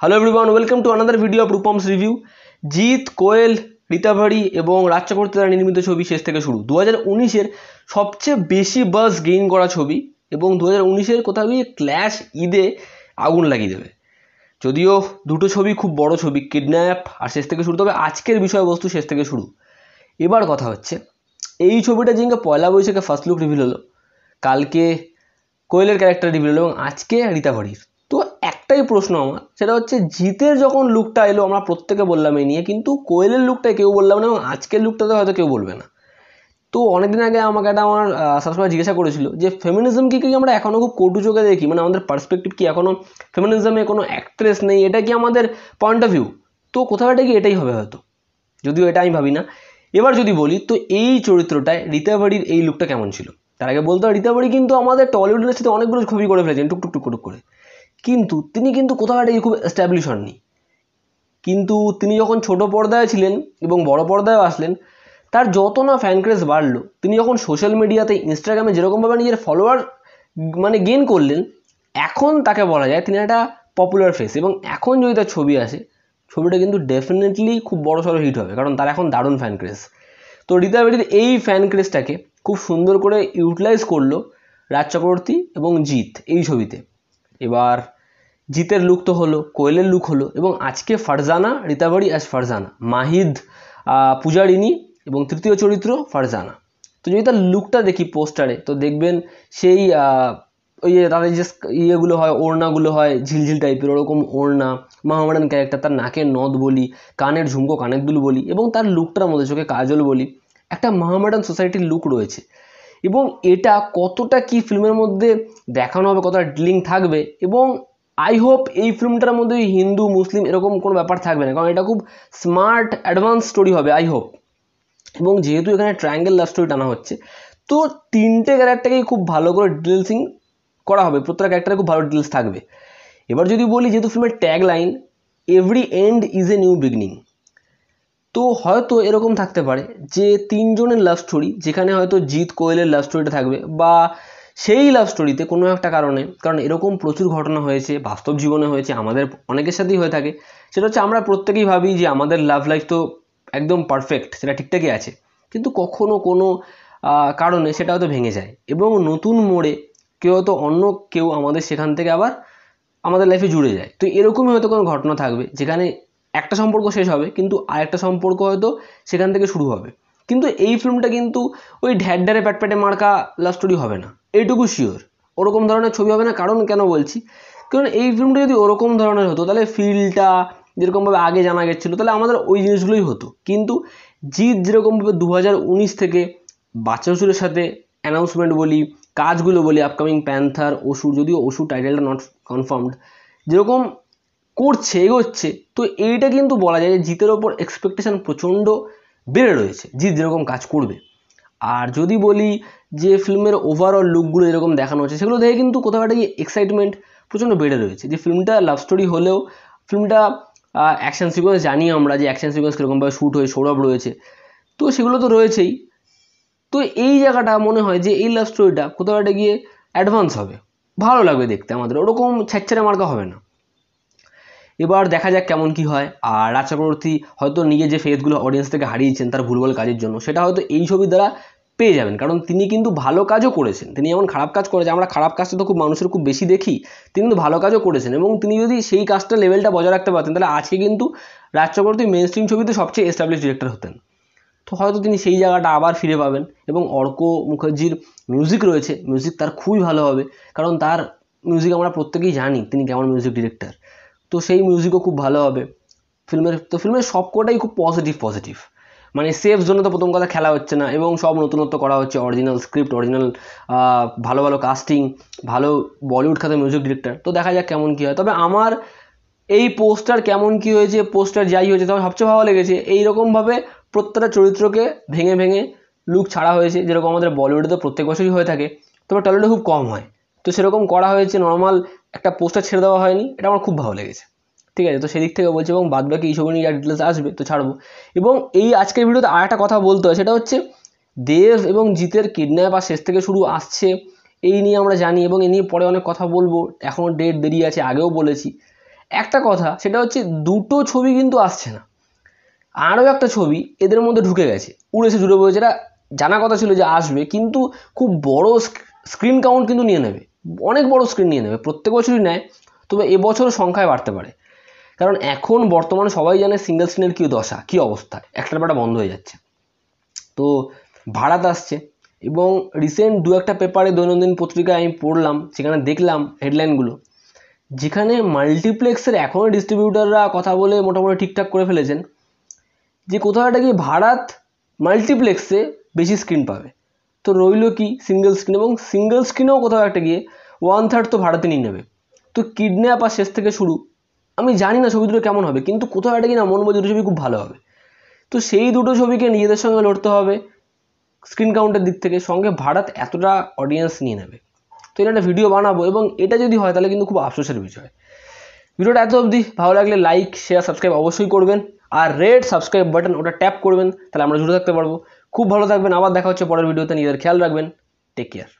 Hello everyone, welcome to another video of Rupam's review. Jeet, Koel, Rita ভারি এবং রাজ চক্রবর্তী দ্বারা নির্মিত ছবি শেষ থেকে শুরু 2019-এর সবচেয়ে বেশি বাজ গেইন করা ছবি এবং 2019-এর কোথাও গিয়ে ক্ল্যাশ ঈদে আগুন লাগিয়ে দেবে। যদিও দুটো ছবি খুব বড় ছবি, কিডন্যাপ আর শেষ থেকে শুরু, তবে আজকের বিষয়বস্তু শেষ থেকে শুরু। এবার কথা হচ্ছে, এই ছবিটা যেদিনকে পয়লা বৈশাখে ফার্স্ট লুক রিভিল হলো, কালকে কোয়েলের ক্যারেক্টার রিভিল হলো এবং আজকে রীতা ভারির। তো একটাই প্রশ্ন আমার, সেটা হচ্ছে জিতের যখন লুকটা এলো আমরা প্রত্যেকে বললাম এই নিয়ে, কিন্তু কোয়েলের লুকটা কেউ বললাম না এবং আজকের লুকটাতে হয়তো কেউ বলবে না। তো অনেকদিন আগে আমাকে আমার সাবস্ক্রাইবার জিজ্ঞাসা করেছিল যে ফেমিনিজমকে কি আমরা এখনও খুব কটু চোখে দেখি, মানে আমাদের পার্সপেক্টিভ কি এখনও ফেমিনিজমে কোনো অ্যাক্ট্রেস নেই, এটা কি আমাদের পয়েন্ট অফ ভিউ? তো কোথাও এটা কি এটাই হবে হয়তো, যদিও এটা আমি ভাবি না। এবার যদি বলি, তো এই চরিত্রটায় রীতা ভারির এই লুকটা কেমন ছিল? তার আগে বলতে হয়, রীতা ভারি কিন্তু আমাদের টলিউড ইন্ডাস্ট্রিতে অনেকগুলো ছবি করে ফেলেছেন টুকটুক করে, কিন্তু তিনি কিন্তু কোথাও একটা খুব এস্টাবলিশ হননি। কিন্তু তিনি যখন ছোট পর্দায় ছিলেন এবং বড় পর্দায় আসলেন, তার যত না ফ্যান ক্রেজ বাড়লো, তিনি যখন সোশ্যাল মিডিয়াতে ইনস্টাগ্রামে যেরকমভাবে নিজের ফলোয়ার গেইন করলেন, এখন তাকে বলা যায় তিনি একটা পপুলার ফেস। এবং এখন যদি তার ছবি আসে, ছবিটা কিন্তু ডেফিনেটলি খুব বড় সড়ো হিট হবে, কারণ তার এখন দারুণ ফ্যান ক্রেজ। তো রীতা ভারির এই ফ্যান ক্রেজটাকে খুব সুন্দর করে ইউটিলাইজ করলো রাজ চক্রবর্তী এবং জিৎ এই ছবিতে। এবার জিতের লুক তো হলো, কোয়েলের লুক হলো, এবং আজকে ফারজানা, রীতা ভারি অ্যাজ ফারজানা, মাহিদ পূজারিনী এবং তৃতীয় চরিত্র ফারজানা। তো যদি তার লুকটা দেখি পোস্টারে, তো দেখবেন সেই ওই যে তাদের যে ইয়েগুলো হয়, ওড়নাগুলো হয় ঝিলঝিল টাইপের, ওরকম ওড়না, মহামেডান ক্যারেক্টার, তার নাকের নথ বলি, কানের ঝুমকো, কানের দুল বলি, এবং তার লুকটার মধ্যে চোখে কাজল বলি, একটা মহামেডান সোসাইটির লুক রয়েছে। এবং এটা কতটা কি ফিল্মের মধ্যে দেখানো হবে, কতটা ডিলিং থাকবে, এবং আই হোপ এই ফিল্মটার মধ্যে হিন্দু মুসলিম এরকম কোনো ব্যাপার থাকবে না, কারণ এটা খুব স্মার্ট অ্যাডভান্স স্টোরি হবে আই হোপ। এবং যেহেতু এখানে ট্রায়াঙ্গেল লাভ স্টোরি টানা হচ্ছে, তো তিনটে ক্যারেক্টারকেই খুব ভালো করে ডিটেলসিং করা হবে, প্রত্যেকটা ক্যারেক্টারে খুব ভালো ডিটেলস থাকবে। এবার যদি বলি, যেহেতু ফিল্মের tag line every end is a new beginning, তো হয়তো এরকম থাকতে পারে যে তিনজনের লাভ স্টোরি, যেখানে হয়তো জিৎ কোয়েলের লাভ স্টোরিটা থাকবে, বা সেই লাভ স্টোরিতে কোনো একটা কারণে, কারণ এরকম প্রচুর ঘটনা হয়েছে, বাস্তব জীবনে হয়েছে, আমাদের অনেকের সাথেই হয়ে থাকে, সেটা হচ্ছে আমরা প্রত্যেকেই ভাবি যে আমাদের লাভ লাইফ তো একদম পারফেক্ট, সেটা ঠিকঠাকই আছে, কিন্তু কখনো কোনো কারণে সেটা হয়তো ভেঙে যায় এবং নতুন মোড়ে কেউ হয়তো অন্য কেউ আমাদের সেখান থেকে আবার আমাদের লাইফে জুড়ে যায়। তো এরকমই হয়তো কোনো ঘটনা থাকবে যেখানে একটা সম্পর্ক শেষ হবে, কিন্তু আরেকটা সম্পর্ক হয়তো সেখান থেকে শুরু হবে। কিন্তু এই ফিল্মটা কিন্তু ওই ঢ্যাড্ডারে প্যাটপ্যাটে মার্কা লাভ স্টোরি হবে না, এইটুকু শিওর। ওরকম ধরনের ছবি হবে না। কারণ কেন বলছি, কারণ এই ফিল্মটা যদি ওরকম ধরনের হতো, তাহলে ফিলটা যেরকমভাবে আগে জানা গেছিলো, তাহলে আমাদের ওই জিনিসগুলোই হতো। কিন্তু জিৎ যেরকমভাবে 2019 থেকে বাচ্চা সুরের সাথে অ্যানাউন্সমেন্ট বলি, কাজগুলো বলি, আপকামিং প্যান্থার, অসুর, যদিও অসুর টাইটেলটা নট কনফার্মড, যেরকম করছে এগোচ্ছে, তো এইটা কিন্তু বলা যায় যে জিতের ওপর এক্সপেকটেশন প্রচণ্ড বেড়ে রয়েছে, জিৎ যেরকম কাজ করবে। আর যদি বলি যে ফিল্মের ওভারঅল লুকগুলো যেরকম দেখানো হচ্ছে, সেগুলো দেখে কিন্তু কোথাও একটা এক্সাইটমেন্ট প্রচণ্ড বেড়ে রয়েছে যে ফিল্মটা লাভ স্টোরি হলেও ফিল্মটা অ্যাকশন সিকোয়েন্স, জানি আমরা যে অ্যাকশন সিকোয়েন্স কীরকমভাবে শ্যুট হয়ে, সৌরভ রয়েছে, তো সেগুলো তো রয়েছেই। তো এই জায়গাটা মনে হয় যে এই লাভ স্টোরিটা কোথাও একটা গিয়ে অ্যাডভান্স হবে, ভালো লাগবে দেখতে, আমাদের ওরকম ছ্যাঁচড়ে মার্কা হবে না। এবার দেখা যাক কেমন কি হয়। আর রাজ চক্রবর্তী হয়তো নিজের যে ফেসগুলো অডিয়েন্স থেকে হারিয়েছেন তার ভুলভাল কাজের জন্য, সেটা হয়তো এই ছবির দ্বারা পেয়ে যাবেন, কারণ তিনি কিন্তু ভালো কাজও করেছেন। তিনি এমন খারাপ কাজ করেছেন, আমরা খারাপ কাজটা তো খুব মানুষের খুব বেশি দেখি, তিনি কিন্তু ভালো কাজও করেছেন, এবং তিনি যদি সেই কাজটা লেভেলটা বজায় রাখতে পারতেন, তাহলে আজকে কিন্তু রাজ চক্রবর্তী মেন স্ট্রিম ছবিতে সবচেয়ে এস্টাবলিশ ডিরেক্টর হতেন। তো হয়তো তিনি সেই জায়গাটা আবার ফিরে পাবেন। এবং অর্ক মুখার্জির মিউজিক রয়েছে, মিউজিক তার খুবই ভালো হবে, কারণ তার মিউজিক আমরা প্রত্যেকেই জানি তিনি কেমন মিউজিক ডিরেক্টর, তো সেই মিউজিকও খুব ভালো হবে ফিল্মের। তো ফিল্মের সবকটাই খুব পজিটিভ, মানে সেফ জোনে তো প্রথম কথা খেলা হচ্ছে না, এবং সব নতুনত্ব করা হচ্ছে, অরিজিনাল স্ক্রিপ্ট, অরিজিনাল ভালো ভালো কাস্টিং, ভালো বলিউড খাতে মিউজিক ডিরেক্টর। তো দেখা যাক কেমন কী হয়। তবে আমার এই পোস্টার কেমন কী হয়েছে, পোস্টার যাই হয়েছে, তবে সবচেয়ে ভালো লেগেছে এইরকমভাবে প্রত্যেকটা চরিত্রকে ভেঙে ভেঙে লুক ছাড়া হয়েছে, যেরকম আমাদের বলিউডে তো প্রত্যেক বছরই হয়ে থাকে, তবে টলিউডে খুব কম হয়। তো সেরকম করা হয়েছে, নর্মাল একটা পোস্টার ছেড়ে দেওয়া হয়নি, এটা আমার খুব ভালো লেগেছে। ঠিক আছে, তো সেদিক থেকে বলছি, এবং বাদবাকি এই ছবি নিয়ে যা ডিটেলস আসবে তো ছাড়বো। এবং এই আজকের ভিডিওতে আর একটা কথা বলতে হয়, সেটা হচ্ছে দেব এবং জিতের কিডন্যাপ আর শেষ থেকে শুরু আসছে, এই নিয়ে আমরা জানি, এবং এ নিয়ে পরে অনেক কথা বলবো, এখনও ডেট দেরি আছে, আগেও বলেছি। একটা কথা সেটা হচ্ছে দুটো ছবি কিন্তু আসছে না, আরও একটা ছবি এদের মধ্যে ঢুকে গেছে, উড়েছে জুড়ে বয়ে, যেটা জানা কথা ছিল যে আসবে, কিন্তু খুব বড় স্ক্রিন কাউন্ট কিন্তু নিয়ে নেবে, অনেক বড় স্ক্রিন নিয়ে নেবে, প্রত্যেক বছরই নেয়, তবে এবছরও সংখ্যায় বাড়তে পারে। কারণ এখন বর্তমানে সবাই জানে সিঙ্গেল স্ক্রিনের কী দশা, কী অবস্থা, একটার পর একটা বন্ধ হয়ে যাচ্ছে। তো ভাড়াত আসছে, এবং রিসেন্ট দু একটা পেপারে দৈনন্দিন পত্রিকায় আমি পড়লাম, সেখানে দেখলাম হেডলাইনগুলো, যেখানে মাল্টিপ্লেক্সের এখনও ডিস্ট্রিবিউটাররা কথা বলে মোটামুটি ঠিকঠাক করে ফেলেছেন যে কোথাও একটা গিয়ে ভাড়াত মাল্টিপ্লেক্সে বেশি স্ক্রিন পাবে। তো রইল কি সিঙ্গেল স্ক্রিন, এবং সিঙ্গেল স্ক্রিনেও কোথাও একটা গিয়ে 1/3 তো ভাড়াতে নিয়ে নেবে। তো কিডন্যাপ আর শেষ থেকে শুরু, আমি জানি না ছবি দুটো কেমন হবে, কিন্তু কোথাও একটা কি না মন বলছে দুটো ছবি খুব ভালো হবে। তো সেই দুটো ছবিকে নিজেদের সঙ্গে লড়তে হবে স্ক্রিন কাউন্টের দিক থেকে, সঙ্গে ভাড়াত এতটা অডিয়েন্স নিয়ে নেবে। তো এটা একটা ভিডিও বানাবো, এবং এটা যদি হয় তাহলে কিন্তু খুব আফসোসের বিষয়। ভিডিওটা এত অবধি, ভালো লাগলে লাইক শেয়ার সাবস্ক্রাইব অবশ্যই করবেন, আর রেড সাবস্ক্রাইব বাটন ওটা ট্যাপ করবেন, তাহলে আমরা জুড়ে থাকতে পারবো। খুব ভালো থাকবেন, আবার দেখা হচ্ছে পরের ভিডিওতে, নিজেদের খেয়াল রাখবেন, টেক কেয়ার।